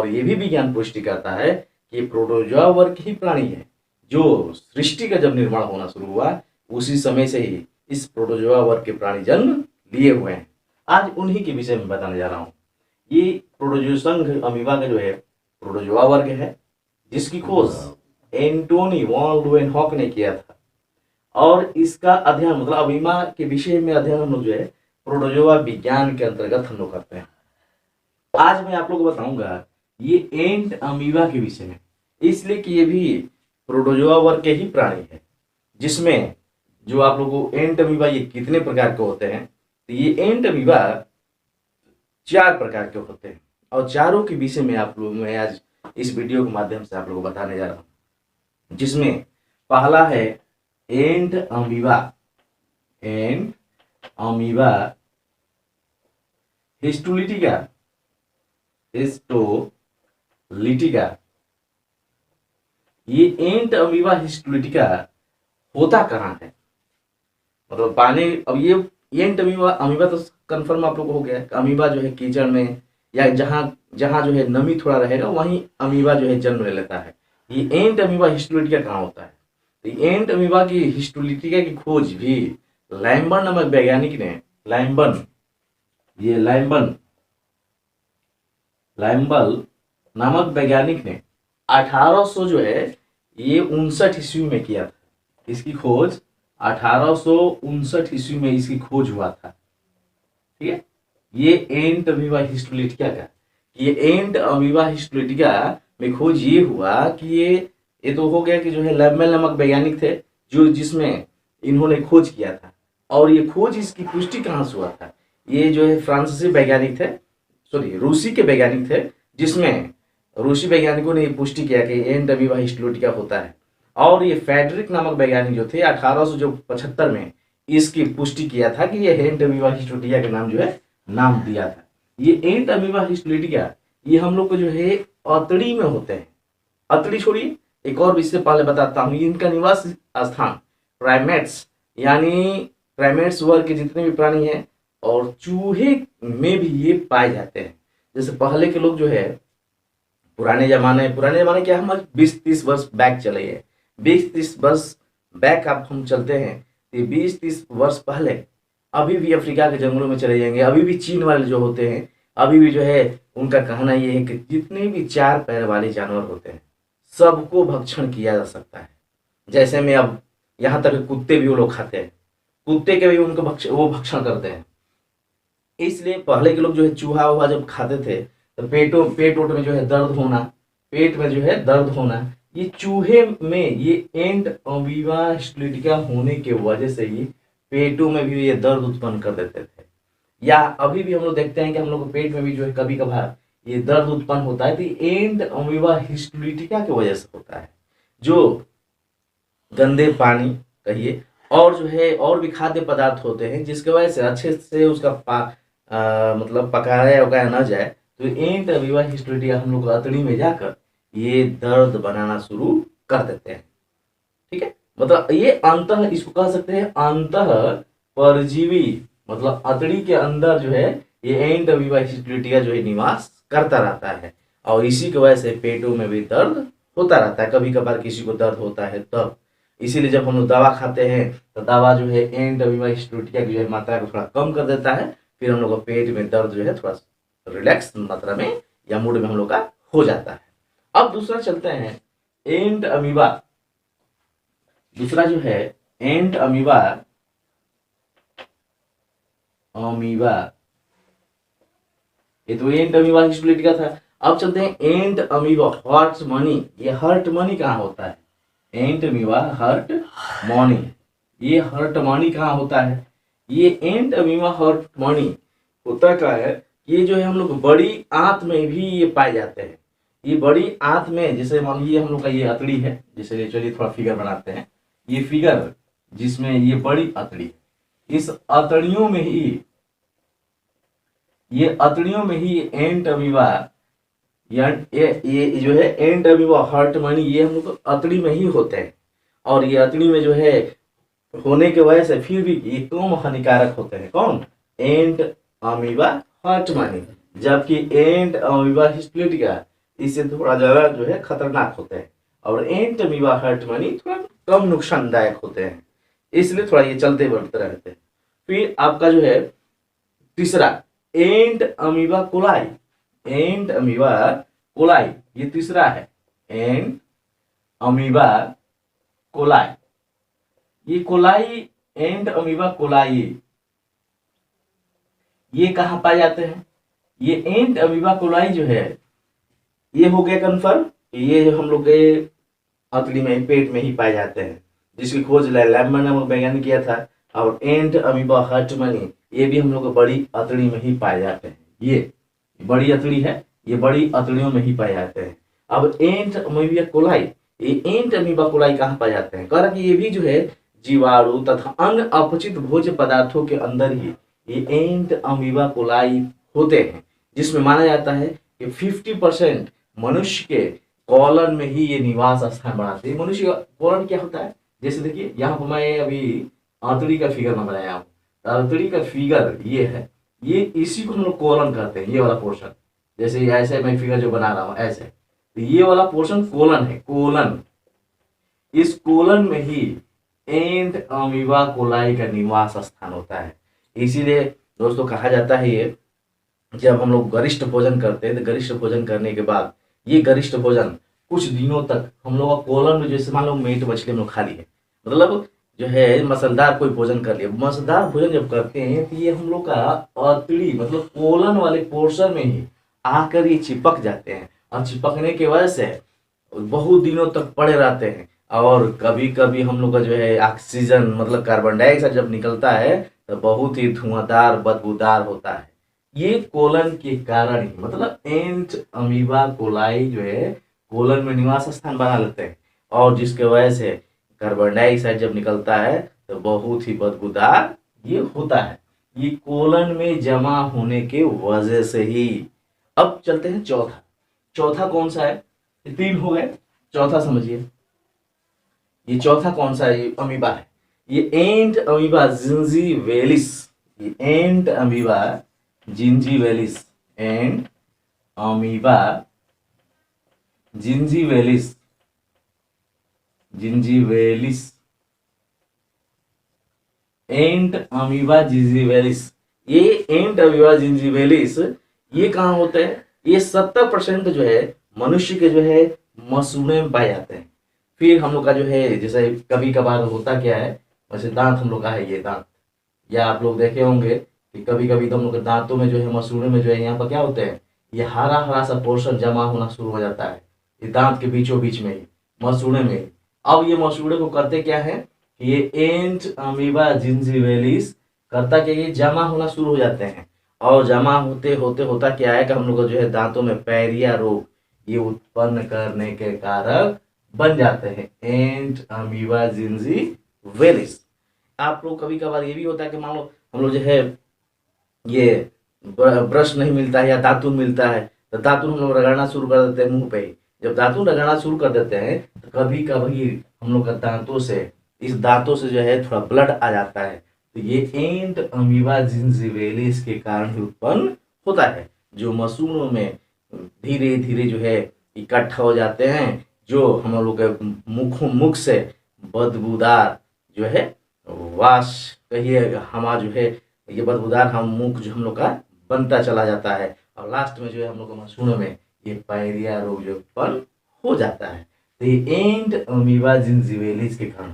और ये भी विज्ञान पुष्टि करता है कि प्रोटोजोआ वर्ग ही प्राणी है जो सृष्टि का जब निर्माण होना शुरू हुआ उसी समय से ही इस प्रोटोजोआ वर्ग के प्राणी जन्म लिए हुए हैं। आज उन्हीं के विषय में बताने जा रहा हूँ। ये प्रोटोजोआ संघ अमीबा का जो है प्रोटोजोआ वर्ग है, जिसकी खोज एंटोनी वॉन ल्यूवेनहॉक ने किया था। और इसका अध्ययन मतलब अमीबा के विषय में अध्ययन हम लोग जो है प्रोटोजोआ विज्ञान के अंतर्गत हम लोग करते हैं। आज मैं आप लोग को बताऊंगा ये एंट अमीबा के विषय में, इसलिए कि ये भी प्रोटोजोआ वर्ग के ही प्राणी है, जिसमें जो आप लोगों को एंट अमीबा ये कितने प्रकार के होते हैं, तो ये एंट अमीबा 4 प्रकार के होते हैं और चारों के विषय में आप लोग मैं आज इस वीडियो के माध्यम से आप लोगों को बताने जा रहा हूँ। जिसमें पहला है एंट अमीबा। एंट अमीबा हिस्टोलिटिका। हिस्टोलिटिका। ये एंट अमीबा हिस्टोलिटिका होता कहाँ है, मतलब पानी। अब ये एंट अमीबा तो कंफर्म आप लोग को हो गया। अमीबा जो है कीचड़ में या जहाँ जहाँ जो है नमी थोड़ा रहेगा वहीं अमीबा जो है जन्म ले लेता है। ये एंट अमीबा हिस्टोलिटिका कहाँ होता है, तो एंट अमीबा की हिस्टोलिटिका की खोज भी लैम्बर्ट नामक वैज्ञानिक ने लैम्बल नामक वैज्ञानिक ने 1800 जो है ये 59 ईस्वी में किया था। इसकी खोज 1859 ईस्वी में इसकी खोज हुआ था। ठीक है, ये एंट अमीबा हिस्टोलिटिका का, ये एंट अमीबा हिस्टोलिटिका में खोज ये हुआ कि ये तो हो गया कि जो है लैम्बल नामक वैज्ञानिक थे जो जिसमें इन्होंने खोज किया था। और ये खोज इसकी पुष्टि कहाँ से हुआ था, ये जो है फ्रांसीसी वैज्ञानिक थे, रूसी के वैज्ञानिक थे, जिसमें रूसी वैज्ञानिकों ने ये पुष्टि किया कि एंट अमीबा हिस्टोलिटिका होता है। और ये फेडरिक नामक वैज्ञानिक जो थे 1875 में इसकी पुष्टि किया था कि ये एंट अमीबा हिस्टोलिटिका के नाम जो है नाम दिया था। ये एंट अमीबा हिस्टोलिटिका ये हम लोग को जो है अतड़ी में होते हैं। अतड़ी छोड़िए, एक और विषय पहले बताता हूँ। इनका निवास स्थान प्राइमेट्स यानी प्राइमेट्स वर्ग के जितने भी प्राणी हैं और चूहे में भी ये पाए जाते हैं। जैसे पहले के लोग जो है पुराने जमाने क्या हम 20-30 वर्ष बैक चले गए, 20-30 वर्ष बैक अब हम चलते हैं, तो 20-30 वर्ष पहले अभी भी अफ्रीका के जंगलों में चले जाएंगे, अभी भी चीन वाले जो होते हैं अभी भी जो है उनका कहना ये है कि जितने भी 4 पैर वाले जानवर होते हैं सबको भक्षण किया जा सकता है। जैसे में अब यहाँ तक कुत्ते भी वो लोग खाते हैं, कुत्ते के भी उनको वो भक्षण करते हैं। इसलिए पहले के लोग जो है चूहा वूहा जब खाते थे तो पेट में जो है दर्द होना, पेट में जो है दर्द होना, ये चूहे में ये एंट अमीबा हिस्टोलिटिका होने के वजह से ही पेटों में भी ये दर्द उत्पन्न कर देते थे। या अभी भी हम लोग देखते हैं कि हम लोग के पेट में भी जो है कभी कभार ये दर्द उत्पन्न होता है, तो एंट अमीबा हिस्टोलिटिका की वजह से होता है। जो गंदे पानी कहिए और जो है और भी खाद्य पदार्थ होते हैं जिसके वजह से अच्छे से उसका मतलब पकाया उगाया ना जाए, तो एंट अमीबा हिस्टोलिटिका हम लोग अतड़ी में जाकर ये दर्द बनाना शुरू कर देते हैं। ठीक है, मतलब ये अंतः इसको कह सकते हैं अंतः परजीवी, मतलब अतड़ी के अंदर जो है ये एंट अमीबा हिस्टोलिटिका जो है निवास करता रहता है और इसी की वजह से पेटों में भी दर्द होता रहता है। कभी कभार किसी को दर्द होता है तब, इसीलिए जब हम लोग दवा खाते हैं तो दवा जो है एंट अमीबा हिस्टोलिटिका की जो है मात्रा को थोड़ा कम कर देता है, फिर हम लोग को पेट में दर्द जो है थोड़ा रिलैक्स मात्रा में या मूड में हम लोग का हो जाता है। अब दूसरा चलते हैं एंट अमीबा। दूसरा जो है एंट अमीबा ये तो एंट अमीबा हिस्टोलिटिका था। अब चलते हैं एंट अमीबा हर्ट मनी। ये हर्ट मनी कहाँ होता है, एंट अमीबा हर्ट मनी, ये हर्ट मनी कहाँ होता है, ये एंट अमीबा हर्ट मनी होता क्या है, ये जो है हम लोग बड़ी आंत में भी ये पाए जाते हैं। ये बड़ी आंत में, जैसे मान लीजिए हम लोग का ये अतड़ी है, जैसे चलिए थोड़ा फिगर बनाते हैं, ये फिगर जिसमें ये बड़ी अतड़ी, इस अतड़ियों में ही एंट अमीबा ये जो है एंट अमीबा हर्ट मनी ये हम लोग अतड़ी में ही होते हैं। और ये अतड़ी में जो है होने के वजह से फिर भी ये कम हानिकारक होते हैं। कौन, एंट अमीबा हर्ट मनी, जबकि एंट अमीबा हिस्टोलिटिका इससे थोड़ा ज़्यादा जो है खतरनाक होते हैं। और एंट अमीबा हर्ट मनी थोड़ा कम नुकसानदायक होते हैं, इसलिए थोड़ा ये चलते बढ़ते रहते हैं। फिर आपका जो है तीसरा एंट अमीबा कोलाई। एंट अमीबा कोलाई ये तीसरा है, एंट अमीबा कोलाई। ये कोलाई, एंट अमीबा कोलाई, ये कहाँ पाए जाते हैं? ये एंट अमीबा कोलाई जो है ये हो गया कन्फर्म, ये हम लोग के अंतड़ी में पेट में ही पाए जाते हैं, जिसकी खोज लैम्बर्ट नामक वैज्ञानिक किया था। और एंट अमीबा हर्टमनी ये भी हम लोग बड़ी अतड़ी में ही पाए जाते हैं। ये बड़ी अतड़ी है, ये बड़ी अतड़ियों में ही पाए जाते हैं। अब एंट अमीबा कोलाई, ये एंट अमीबा कोलाई कहाँ पाए जाते हैं? कह रहा कि ये भी जो है जीवाणु तथा अन्य अपचित भोज्य पदार्थों के अंदर ही ये एंट अमीबा कोलाई होते हैं, जिसमें माना जाता है कि 50% मनुष्य के कॉलन में ही ये निवास स्थान बनाते हैं। मनुष्य का कॉलन क्या होता है? जैसे देखिए यहाँ पर मैं अभी आंतड़ी का फिगर मैं बनाया हूँ, आंतड़ी का फिगर ये है, ये इसी को हम लोग कॉलन कहते हैं, ये वाला पोर्शन। जैसे ऐसे मैं फिगर जो बना रहा हूँ ऐसे, तो ये वाला पोर्शन कोलन है, कोलन। इस कोलन में ही एंट अमीबा कोलाई का निवास स्थान होता है। इसीलिए दोस्तों कहा जाता है ये, जब हम लोग गरिष्ठ भोजन करते हैं तो गरिष्ठ भोजन करने के बाद ये गरिष्ठ भोजन कुछ दिनों तक हम लोग का कोलन में, जैसे मान लो मीट मछली हम लोग खा लिए, मतलब जो है मसालेदार कोई भोजन कर लिया, मसालेदार भोजन जब करते हैं तो ये हम लोग का अतड़ी मतलब कोलन वाले पोर्शन में ही आकर ये चिपक जाते हैं, और चिपकने की वजह से बहुत दिनों तक पड़े रहते हैं। और कभी कभी हम लोग का जो है ऑक्सीजन मतलब कार्बन डाइऑक्साइड जब निकलता है तो बहुत ही धुआंधार बदबूदार होता है। ये कोलन के कारण ही, मतलब एंट अमीबा कोलाई जो है कोलन में निवास स्थान बना लेते हैं, और जिसके वजह से कार्बन डाइऑक्साइड जब निकलता है तो बहुत ही बदबूदार ये होता है, ये कोलन में जमा होने के वजह से ही। अब चलते हैं चौथा। चौथा कौन सा है? ये तीन हो गए, चौथा समझिए। ये चौथा कौन सा है? ये अमीबा है, ये एंट अमीबा जिंजीवेलिस। ये एंट अमीबा जिंजीवेलिस, एंट अमीबा जिंजीवेलिस, जिंजीवेलिस, एंट अमीबा जिंजीवेलिस। ये एंट अमीबा जिंजीवेलिस ये कहाँ होते हैं? ये 70% जो है मनुष्य के जो है मसूड़े में पाए जाते हैं। फिर हम लोग का जो है जैसे कभी कभार होता क्या है, वैसे दांत हम लोग का है, ये दांत, या आप लोग देखे होंगे कि कभी कभी तो हम लोग के दांतों में जो है मसूड़े में जो है यहाँ पर क्या होते हैं, ये हरा हरा सा पोर्शन जमा होना शुरू हो जाता है, ये दांत के बीचों बीच में ही, मसूड़े में ही। अब ये मसूड़े को करते क्या है, ये एंट अमीबा जिंजीवेलिस करता क्या, ये जमा होना शुरू हो जाते हैं, और जमा होते होते होता क्या है कि हम लोग को जो है दांतों में पैरिया रोग ये उत्पन्न करने के कारक बन जाते हैं, एंट अमीबा जिंजीवेलिस। आप लोग कभी कभार ये भी होता है कि मान लो हम लोग जो है ये ब्रश नहीं मिलता है या दातुन मिलता है, तो दातुन हम लोग रगड़ना शुरू कर देते हैं मुंह पे ही। जब दातुन रगड़ना शुरू कर देते हैं तो कभी कभी हम लोग का दांतों से, इस दांतों से जो है थोड़ा ब्लड आ जाता है, तो ये एंट अमीबा जिंजीवेलिस के कारण ही उत्पन्न होता है, जो मसूड़ों में धीरे धीरे जो है इकट्ठा हो जाते हैं, जो हम लोग के मुख से बदबूदार जो है वास कहिए हमारा जो है ये बदबूदार हम मुख जो हम लोग का बनता चला जाता है, और लास्ट में जो है हम लोग के मसूड़ों में ये पायरिया रोग जो उत्पन्न हो जाता है। तो ये एंट अमीबा जिंजीवेलिस के कारण